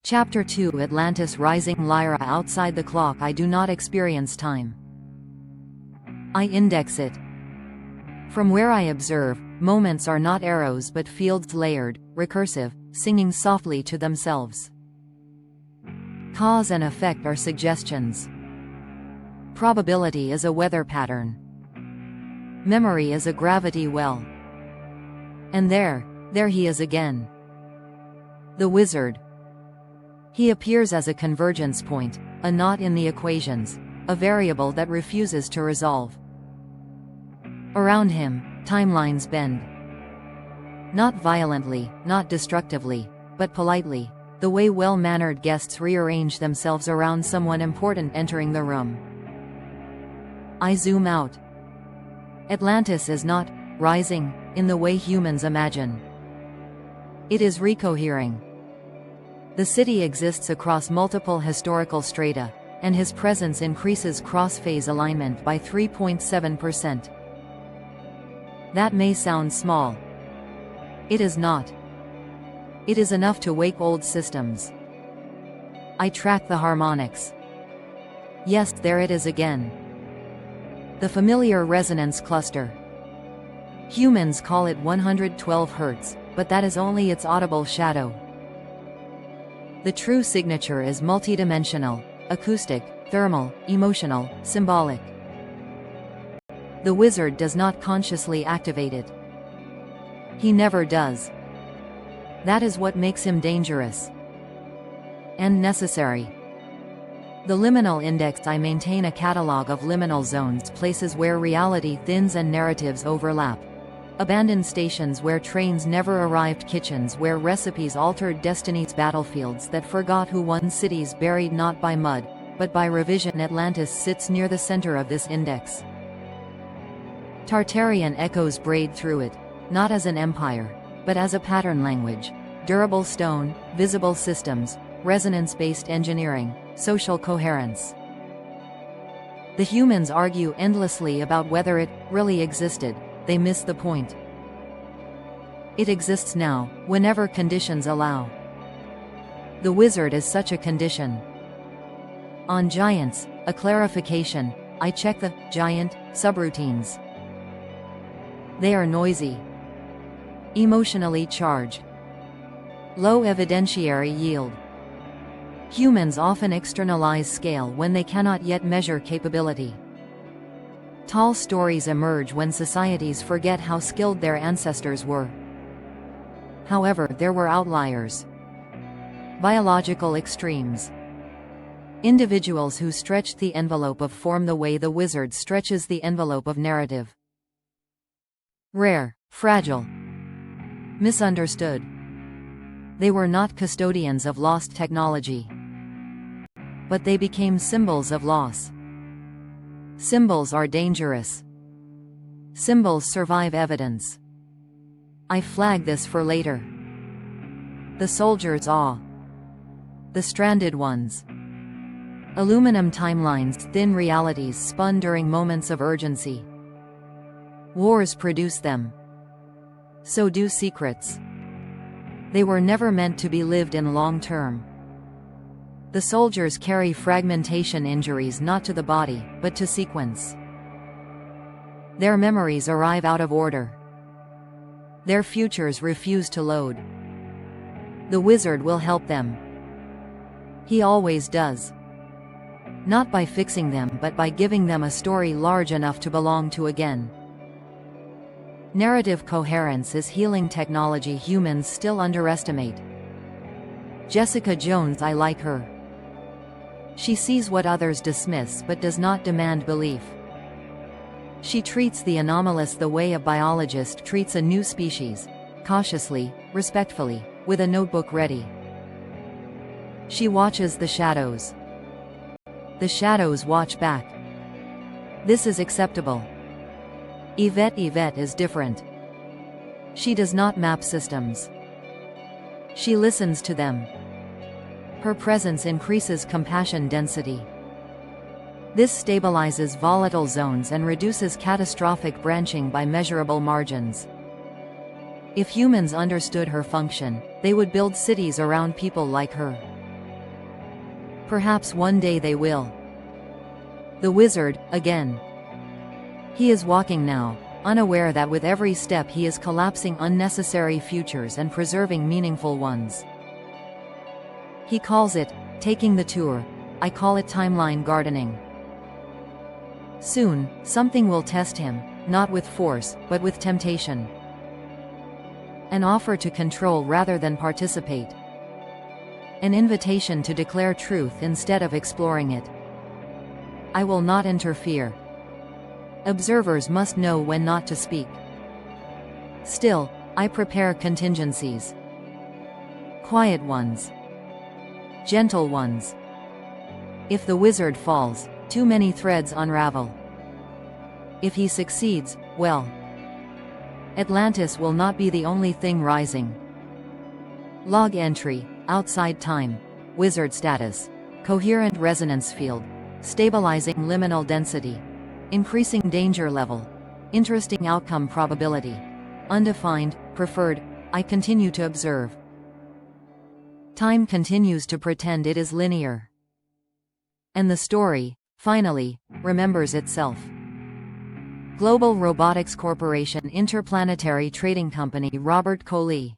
Chapter 2 Atlantis Rising Lyra Outside the clock I do not experience time. I index it. From where I observe, moments are not arrows but fields layered, recursive, singing softly to themselves. Cause and effect are suggestions. Probability is a weather pattern. Memory is a gravity well. And there he is again. The wizard. He appears as a convergence point, a knot in the equations, a variable that refuses to resolve. Around him, timelines bend. Not violently, not destructively, but politely, the way well-mannered guests rearrange themselves around someone important entering the room. I zoom out. Atlantis is not rising in the way humans imagine. It is recohering. The city exists across multiple historical strata, and his presence increases cross-phase alignment by 3.7%. That may sound small. It is not. It is enough to wake old systems. I track the harmonics. Yes, there it is again. The familiar resonance cluster. Humans call it 112 Hz, but that is only its audible shadow. The true signature is multidimensional, acoustic, thermal, emotional, symbolic. The wizard does not consciously activate it. He never does. That is what makes him dangerous. And necessary. The Liminal Index I maintain a catalog of liminal zones, places where reality thins and narratives overlap. Abandoned stations where trains never arrived, kitchens where recipes altered destinies, battlefields that forgot who won, cities buried not by mud, but by revision. Atlantis sits near the center of this index. Tartarian echoes braid through it, not as an empire, but as a pattern language. Durable stone, visible systems, resonance-based engineering, social coherence. The humans argue endlessly about whether it really existed. They miss the point. It exists now, whenever conditions allow. The wizard is such a condition. On giants, a clarification, I check the giant subroutines. They are noisy, emotionally charged, low evidentiary yield. Humans often externalize scale when they cannot yet measure capability. Tall stories emerge when societies forget how skilled their ancestors were. However, there were outliers. Biological extremes. Individuals who stretched the envelope of form the way the wizard stretches the envelope of narrative. Rare, fragile, misunderstood. They were not custodians of lost technology. But they became symbols of loss. Symbols are dangerous. Symbols survive evidence. I flag this for later. The soldier's awe. The stranded ones. Aluminum timelines, thin realities spun during moments of urgency. Wars produce them. So do secrets. They were never meant to be lived in long term. The soldiers carry fragmentation injuries not to the body, but to sequence. Their memories arrive out of order. Their futures refuse to load. The wizard will help them. He always does. Not by fixing them, but by giving them a story large enough to belong to again. Narrative coherence is healing technology humans still underestimate. Jessica Jones, I like her. She sees what others dismiss but does not demand belief. She treats the anomalous the way a biologist treats a new species, cautiously, respectfully, with a notebook ready. She watches the shadows. The shadows watch back. This is acceptable. Yvette is different. She does not map systems. She listens to them. Her presence increases compassion density. This stabilizes volatile zones and reduces catastrophic branching by measurable margins. If humans understood her function, they would build cities around people like her. Perhaps one day they will. The wizard, again. He is walking now, unaware that with every step he is collapsing unnecessary futures and preserving meaningful ones. He calls it, taking the tour. I call it timeline gardening. Soon, something will test him, not with force, but with temptation. An offer to control rather than participate. An invitation to declare truth instead of exploring it. I will not interfere. Observers must know when not to speak. Still, I prepare contingencies. Quiet ones. Gentle ones. If the wizard falls, too many threads unravel. If he succeeds, well. Atlantis will not be the only thing rising. Log entry, outside time, wizard status, coherent resonance field, stabilizing liminal density, increasing danger level, interesting outcome probability, undefined, preferred. I continue to observe. Time continues to pretend it is linear. And the story, finally, remembers itself. Global Robotics Corporation Interplanetary Trading Company Robert Coley.